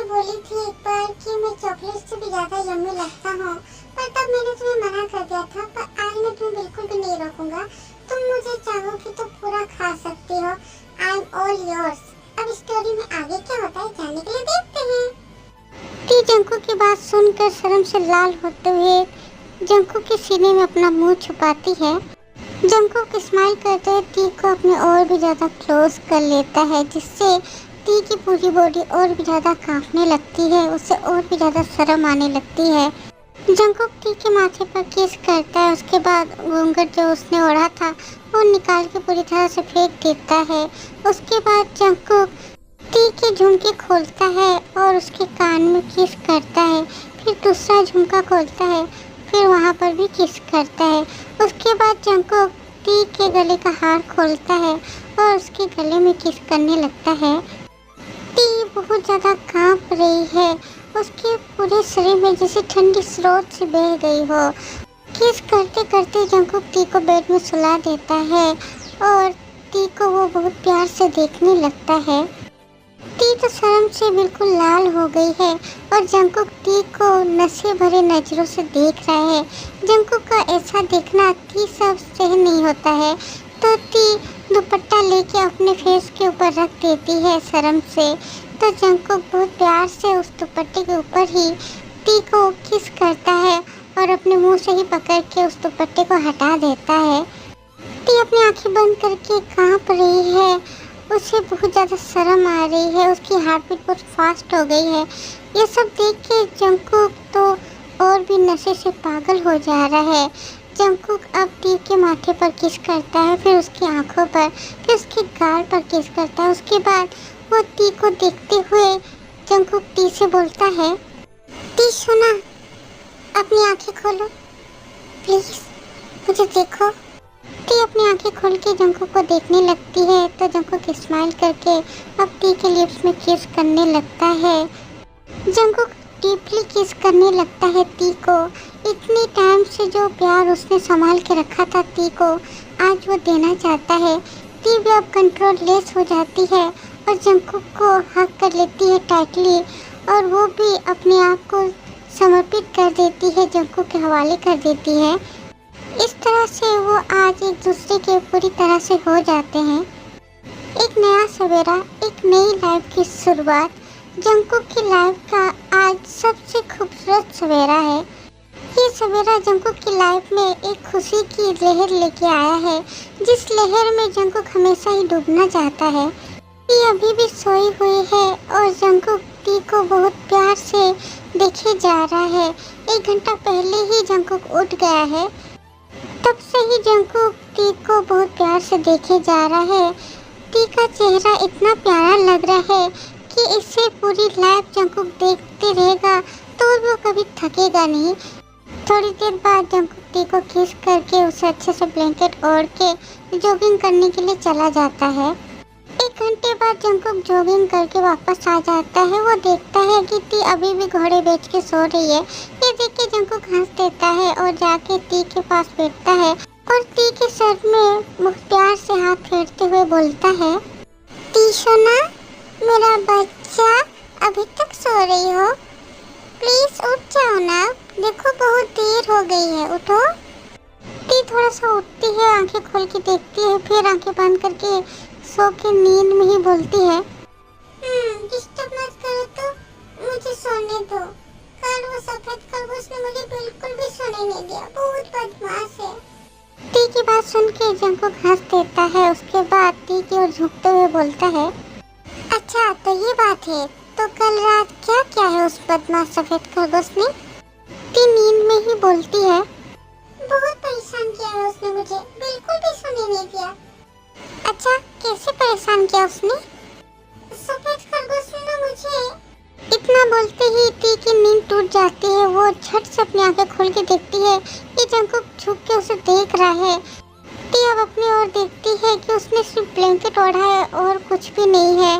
बोली थी एक बार कि मैं चॉकलेट से भी ज्यादा यम्मी लगता हूँ, पर तब मैंने तुम्हें मना कर दिया था। पर आज मैं तुम्हें बिल्कुल भी नहीं रोकूंगा। तुम मुझे चाहोगी तो पूरा खा सकती हो। I am all yours. अब स्टोरी में आगे क्या होता है जानने के लिए देखते हैं। टी जंकू की बात सुनकर शर्म से लाल होते हुए जंकू के सीने में अपना मुंह छुपाती है। जंकू स्माइल करते हुए टी को अपने और भी ज्यादा क्लोज कर लेता है, जिससे टी की पूरी बॉडी और भी ज्यादा कांपने लगती है। उसे और भी ज्यादा शर्म आने लगती है। जंकुक टी के माथे पर किस करता है। उसके बाद घूंघट जो उसने ओढ़ा था वो निकाल के पूरी तरह से फेंक देता है। उसके बाद जंकुक टी के झुमके खोलता है और उसके कान में किस करता है। फिर दूसरा झुमका खोलता है, फिर वहाँ पर भी किस करता है। उसके बाद जंकुक टी के गले का हार खोलता है और उसके गले में किस करने लगता है। टी बहुत ज़्यादा कांप रही है। उसके पूरे शरीर में जैसे ठंडी स्रोत से बह गई हो। किस करते करते जंकुक टी को बेड में सुला देता है और टी को वो बहुत प्यार से देखने लगता है। टी तो शर्म से बिल्कुल लाल हो गई है और जंकुक टी को नशे भरे नजरों से देख रहा है। जंकुक का ऐसा देखना टी सब सह नहीं होता है, तो टी दुपट्टा लेके अपने फेस के ऊपर रख देती है शर्म से। तो जंकुक बहुत प्यार से उस दुपट्टे के ऊपर ही टी को किस करता है और अपने मुंह से ही पकड़ के उस दुपट्टे को हटा देता है। टी अपनी आंखें बंद करके कांप रही है। उसे बहुत ज़्यादा शर्म आ रही है। उसकी हार्ट बीट बहुत फास्ट हो गई है। ये सब देख के जंकुक तो और भी नशे से पागल हो जा रहा है। जंकुक अब टी के माथे पर किस करता है, फिर उसकी आंखों पर, फिर उसके गाल पर किस करता है। उसके बाद वो टी को देखते हुए जंकुक टी से बोलता है, टी सुना, अपनी आंखें खोलो प्लीज, मुझे देखो। टी अपनी आंखें खोल के जंकुक को देखने लगती है तो जंकुक स्माइल करके अब टी के लिप्स में किस करने लगता है। जंकुक डीपली किस करने लगता है टी को। इतने टाइम से जो प्यार उसने संभाल के रखा था टी को, आज वो देना चाहता है। टी भी अब कंट्रोल लेस हो जाती है और जंकुक को हक कर लेती है टाइटली, और वो भी अपने आप को समर्पित कर देती है, जंकुक के हवाले कर देती है। इस तरह से वो आज एक दूसरे के पूरी तरह से हो जाते हैं। एक नया सवेरा, एक नई लाइफ की शुरुआत। जंकुक की लाइफ का आज सबसे खूबसूरत सवेरा है। ये सवेरा जंकुक की लाइफ में एक खुशी की लहर लेके आया है, जिस लहर में जंकुक हमेशा ही डूबना चाहता है। टी अभी भी सोई हुई है और जंकुक टी को बहुत प्यार से देखे जा रहा है। 1 घंटा पहले ही जंकुक उठ गया है। तब से ही जंकुक टी को बहुत प्यार से देखे जा रहा है। टी का चेहरा इतना प्यारा लग रहा है कि इसे पूरी लाइफ जंकुक देखते रहेगा तो वो कभी थकेगा नहीं। थोड़ी देर बाद जंकुक टी को किस करके उसे अच्छे से ब्लैंकेट ओढ़ के जॉगिंग करने के लिए चला जाता है। 1 घंटे बाद जंकुक जॉगिंग करके वापस आ जाता है। वो देखता है कि टी अभी भी घोड़े बेच के सो रही है। ये देख के जंकुक हंस देता है और जाके टी के पास बैठता है और टी के सर में बहुत प्यार से हाथ फेरते हुए बोलता है, टी सोना, मेरा बच्चा, अभी तक सो रही हो? प्लीज उठ जाओ ना, देखो बहुत देर हो गई है, उठो। टी थोड़ा सा उठती है, आंखें खोल के देखती है, फिर आंखें बंद करके सो के नींद में ही बोलती है, डिस्टर्ब मत करो तो, मुझे सोने दो। कल वो सफेद खरगोश ने मुझे बिल्कुल भी सोने नहीं दिया, बहुत बदमाश है। टी की बात सुन के जंकुक हंस देता है। उसके बाद टी की ओर झुकते हुए बोलता है, अच्छा तो ये बात है, तो कल रात क्या क्या है उस बदमाश सफेद खरगोश ने? टी नींद में ही बोलती है, बहुत परेशान किया है उसने मुझे, बिल्कुल भी सोने नहीं दिया। अच्छा, कैसे परेशान किया उसने? सफेद खरगोश ने मुझे। इतना बोलते ही टी की नींद टूट जाती है। वो झट से अपनी आंखें खोल के देखती है कि जंकुक झुक के उसे देख रहा है। टी अब अपनी ओर देखती है कि उसने सिर्फ ब्लैंकेट ओढ़ा है और कुछ भी नहीं है।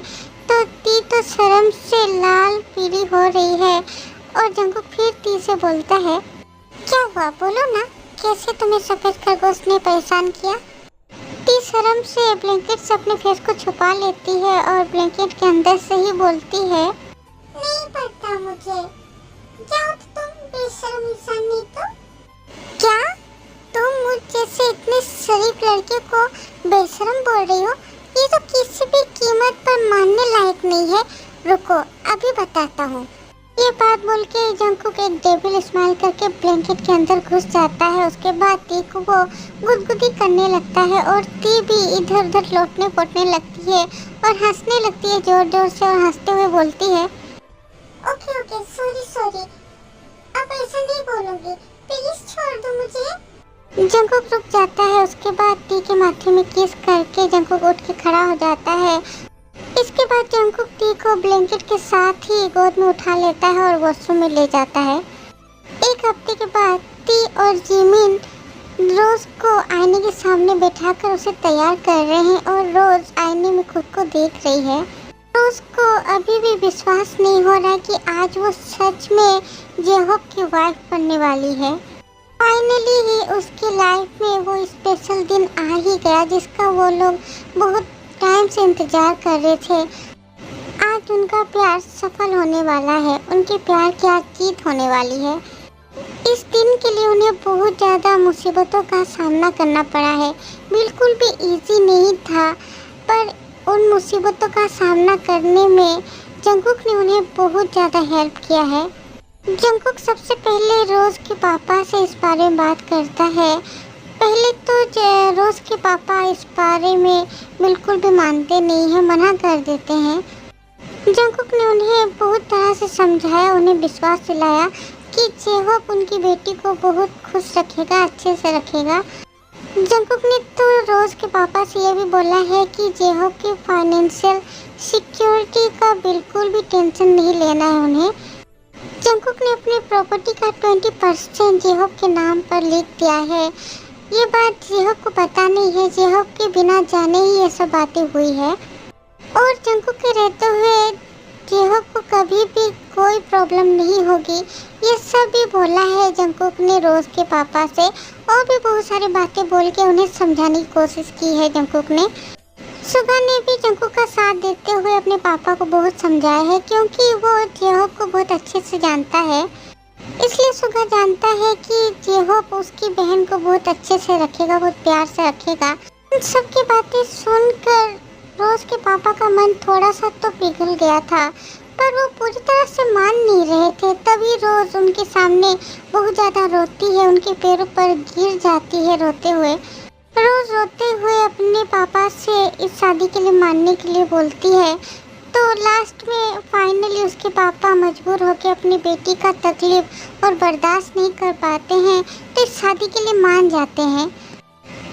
तो टी तो शर्म से लाल पीली हो रही है और जंकुक फिर टी से बोलता है, क्या हुआ बोलो ना, कैसे तुम्हें सफेद खरगोश ने परेशान किया? टी शर्म से ब्लैंकेट से अपने फेस को छुपा लेती है और ब्लैंकेट के अंदर से ही बोलती है, नहीं पता मुझे। जाओ तो तुम बेशर्म इंसान नहीं तो। क्या तुम मुझ जैसे इतने शरीफ लड़के को बेशर्म बोल रही हो? ये तो किसी भी कीमत पर मानने लायक नहीं है। रुको अभी बताता हूँ। ये बात बोल के जंगकुक एक डेविल स्माइल करके ब्लैंकेट के अंदर घुस जाता है। उसके बाद टी को वो गुदगुदी करने लगता है और टी भी इधर उधर लौटने पोटने लगती है और हंसने लगती है जोर जोर से और हंसते हुए बोलती है, ओके ओके सॉरी अब ऐसा नहीं बोलूंगी, प्लीज छोड़ दो मुझे। जंगकुक रुक जाता है। उसके बाद टी के माथे में किस करके जंगकुक उठ के खड़ा हो जाता है। इसके बाद जंगकुक टी को ब्लैंकेट के साथ ही गोद में उठा लेता है और वॉशरूम में ले जाता है। एक हफ्ते के बाद टी और जिमिन रोज को आईने के सामने बैठाकर उसे तैयार कर रहे हैं और रोज आईने में खुद को देख रही है। रोज को अभी भी विश्वास नहीं हो रहा कि आज वो सच में जेहोक की वाइफ बनने वाली है। फाइनली ही उसकी लाइफ में वो स्पेशल दिन आ ही गया जिसका वो लोग बहुत टाइम से इंतजार कर रहे थे। आज उनका प्यार सफल होने वाला है। उनके प्यार की आज जीत होने वाली है। इस दिन के लिए उन्हें बहुत ज़्यादा मुसीबतों का सामना करना पड़ा है। बिल्कुल भी इजी नहीं था, पर उन मुसीबतों का सामना करने में जंगकुक ने उन्हें बहुत ज़्यादा हेल्प किया है। जंगकुक सबसे पहले रोज के पापा से इस बारे में बात करता है। पहले तो रोज के पापा इस बारे में बिल्कुल भी मानते नहीं हैं, मना कर देते हैं। जंगकुक ने उन्हें बहुत तरह से समझाया, उन्हें विश्वास दिलाया कि जेहोक उनकी बेटी को बहुत खुश रखेगा, अच्छे से रखेगा। जंगकुक ने तो रोज के पापा से ये भी बोला है कि जेहोक की फाइनेंशियल सिक्योरिटी का बिल्कुल भी टेंशन नहीं लेना है उन्हें। जंगकुक ने अपने प्रॉपर्टी का 20% जेहोक के नाम पर लिख दिया है। ये बात जेहोक को पता नहीं है। जेहोक के बिना जाने ही ये सब बातें हुई है और जंगकुक के रहते हुए जेहोक को कभी भी कोई प्रॉब्लम नहीं होगी। ये सब भी बोला है जंगकुक ने रोज के पापा से और भी बहुत सारी बातें बोल के उन्हें समझाने की कोशिश की है जंगकुक ने। सुगा ने भी जंगकुक का साथ देते हुए अपने पापा को बहुत समझाया है क्योंकि वो जेहोक को बहुत अच्छे से जानता है। इसलिए सुगा जानता है कि जेहोक उसकी बहन को बहुत अच्छे से रखेगा, बहुत प्यार से रखेगा। उन सबकी बातें सुनकर रोज के पापा का मन थोड़ा सा तो पिघल गया था, पर वो पूरी तरह से मान नहीं रहे थे। तभी रोज उनके सामने बहुत ज़्यादा रोती है, उनके पैरों पर गिर जाती है रोते हुए। रोज रोते हुए अपने पापा से इस शादी के लिए मानने के लिए बोलती है। तो लास्ट में फाइनली उसके पापा मजबूर होकर अपनी बेटी का तकलीफ और बर्दाश्त नहीं कर पाते हैं तो इस शादी के लिए मान जाते हैं।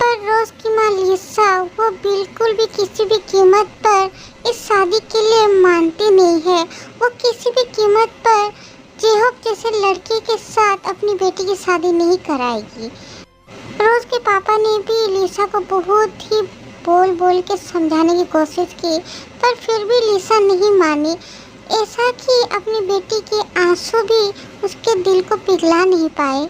पर रोज की माँ लिसा वो बिल्कुल भी किसी भी कीमत पर इस शादी के लिए मानती नहीं है। वो किसी भी कीमत पर जेहोक जैसे लड़के के साथ अपनी बेटी की शादी नहीं कराएगी। रोज के पापा ने भी लिसा को बहुत ही बोल बोल के समझाने की कोशिश की, पर फिर भी लिसा नहीं मानी। ऐसा कि अपनी बेटी के आंसू भी उसके दिल को पिघला नहीं पाए।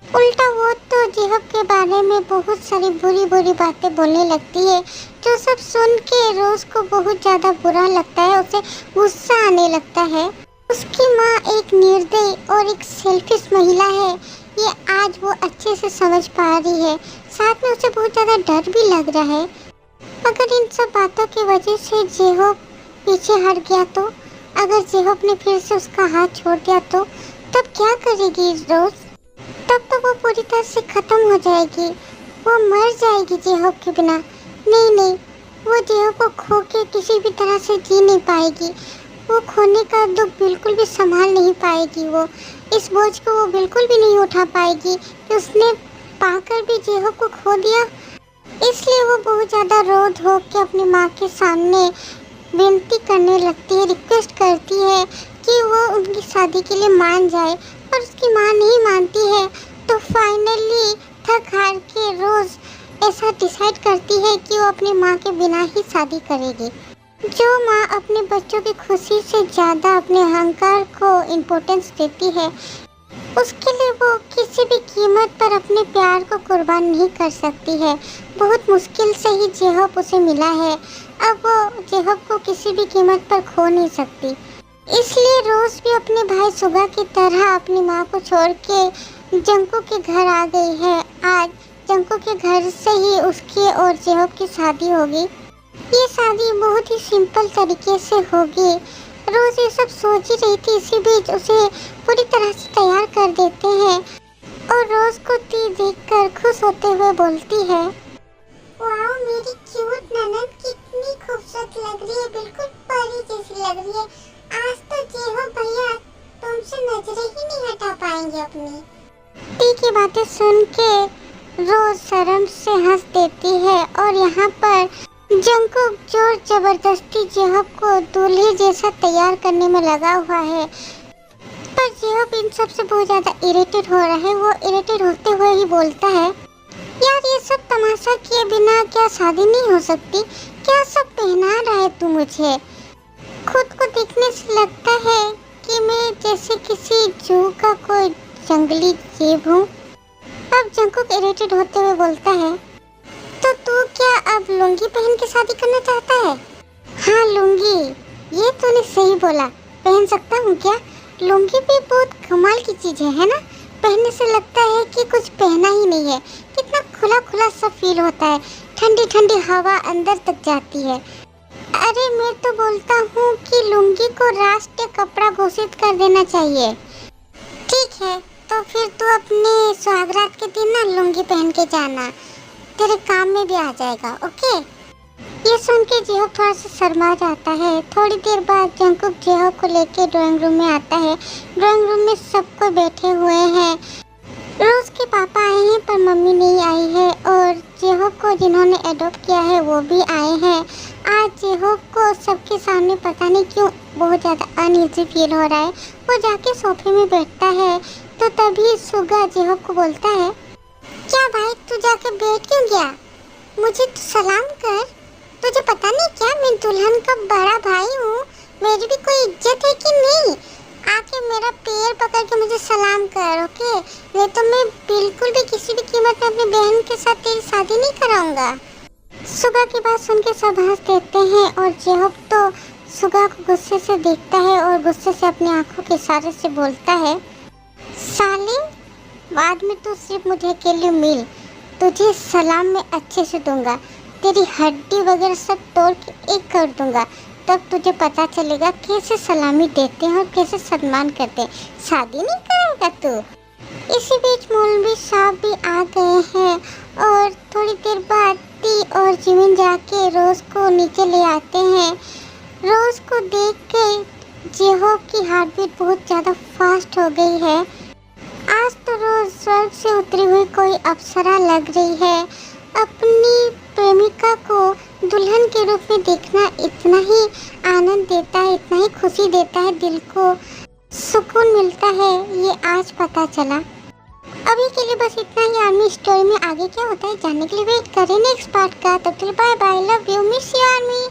उल्टा वो तो जेहोक के बारे में बहुत सारी बुरी बुरी बातें बोलने लगती है, जो सब सुन के रोज को बहुत ज़्यादा बुरा लगता है, उसे गुस्सा आने लगता है। उसकी माँ एक निर्दयी और एक सेल्फिश महिला है, ये आज वो अच्छे से समझ पा रही है। साथ में उसे बहुत ज़्यादा डर भी लग रहा है। अगर इन सब बातों की वजह से जेहोक पीछे हट गया तो, अगर जेहोक ने फिर से उसका हाथ छोड़ दिया तो तब क्या करेगी रोज? तब तो वो पूरी तरह से ख़त्म हो जाएगी, वो मर जाएगी जेहोक के बिना। नहीं, वो जेहोक को खो के किसी भी तरह से जी नहीं पाएगी। वो खोने का दुख बिल्कुल भी संभाल नहीं पाएगी। वो इस बोझ को वो बिल्कुल भी नहीं उठा पाएगी कि उसने पाकर भी जेहोक को खो दिया। इसलिए वो बहुत ज़्यादा रो धो के अपनी माँ के सामने विनती करने लगती है, रिक्वेस्ट करती है कि वो उनकी शादी के लिए मान जाए, पर उसकी माँ नहीं मानती है। तो फाइनली थक हार के रोज ऐसा डिसाइड करती है कि वो अपनी माँ के बिना ही शादी करेगी। जो माँ अपने बच्चों की खुशी से ज़्यादा अपने अहंकार को इम्पोर्टेंस देती है, उसके लिए वो किसी भी कीमत पर अपने प्यार को कुर्बान नहीं कर सकती है। बहुत मुश्किल से ही जेहोक उसे मिला है, अब वो जेहोक को किसी भी कीमत पर खो नहीं सकती। इसलिए रोज भी अपने भाई सुगा की तरह अपनी माँ को छोड़ के जंको के घर आ गई है। आज जंको के घर से ही उसकी और जेहब की शादी होगी। ये शादी बहुत ही सिंपल तरीके से होगी। रोज ये सब सोच ही रही थी, इसी बीच उसे पूरी तरह से तैयार कर देते हैं और रोज को देखकर खुश होते हुए बोलती है, वाओ मेरी क्यूट ननद कितनी खूबसूरत लग रही है, बिल्कुल परी जैसी लग रही है। आज तो जेहब भैया तुमसे नजरें ही नहीं हटा पाएंगे अपनी। टी की बातें सुन के रोज शर्म से हंस देती है और यहाँ पर जंकुक जोर जबरदस्ती जेहब को दूल्हे जैसा तैयार करने में लगा हुआ है। पर जेहब इन सब से बहुत ज्यादा इरिटेट हो रहा है। वो इरिटेट होते हुए ही बोलता है, यार ये सब तमाशा किए बिना क्या शादी नहीं हो सकती? क्या सब पहना रहा है तू मुझे? खुद को देखने से लगता है कि मैं जैसे किसी जू का कोई जंगली जीव हूँ। अब जंकुक इरिटेट होते हुए बोलता है, तो तू क्या अब लुंगी पहन के शादी करना चाहता है? हाँ लुंगी, ये तूने सही बोला, पहन सकता हूँ क्या? लुंगी भी बहुत कमाल की चीज है ना? पहनने से लगता है कि कुछ पहना ही नहीं है। कितना खुला खुला सा फील होता है, ठंडी ठंडी हवा अंदर तक जाती है। अरे मैं तो बोलता हूँ कि लुंगी को राष्ट्रीय कपड़ा घोषित कर देना चाहिए। ठीक है, तो फिर तू अपने सुहागरात के दिन ना लुंगी पहन के जाना, तेरे काम में भी आ जाएगा, ओके? ये सुन के जेहब थोड़ा सा शर्मा जाता है। थोड़ी देर बाद जंकुक जेहब को लेके ड्राइंग रूम में आता है। ड्राइंग रूम में सबको बैठे हुए हैं। रोज के पापा आए हैं पर मम्मी नहीं आई है और जेहब को जिन्होंने अडॉप्ट किया है वो भी आए हैं। आज जेहब को सबके सामने पता नहीं क्यों बहुत ज़्यादा अनईजी फील हो रहा है। वो जाके सोफे में बैठता है तो तभी सुगा जेहब को बोलता है, क्या भाई तू जाके बैठ क्यों गया? मुझे तो सलाम कर। तुझे पता नहीं क्या मैं दुल्हन का बड़ा भाई हूँ? मेरी भी कोई इज्जत है कि नहीं? आके मेरा पैर पकड़ के मुझे सलाम कर, ओके? नहीं तो मैं बिल्कुल भी किसी भी कीमत में अपनी बहन के साथ तेरी शादी नहीं कराऊंगा। सुगा की बात सुन के सब हंस देते हैं और जेहब तो सुगा को गुस्से से देखता है और गुस्से से अपनी आंखों के इशारे से बोलता है, साले बाद में तू सिर्फ मुझे अकेले मिल, तुझे सलाम मैं अच्छे से दूंगा, तेरी हड्डी वगैरह सब तोड़ के एक कर दूंगा, तब तुझे पता चलेगा कैसे सलामी देते हैं और कैसे सम्मान करते हैं। शादी नहीं करेगा तू? इसी बीच मौलवी साहब भी आ गए हैं और थोड़ी देर बाद टी और जिमिन जाके रोज को नीचे ले आते हैं। रोज को देख के जेहब की हार्ट बीट बहुत ज़्यादा फास्ट हो गई है। आज तो रोज स्वर्ग से उतरी हुई कोई अप्सरा लग रही है। अपनी प्रेमिका को दुल्हन के रूप में देखना इतना ही आनंद देता है, इतना ही खुशी देता है, दिल को सुकून मिलता है, ये आज पता चला। अभी के लिए बस इतना ही। आर्मी स्टोरी में आगे क्या होता है जानने के लिए वेट करें नेक्स्ट पार्ट का। तब तक bye bye, love you, miss you army.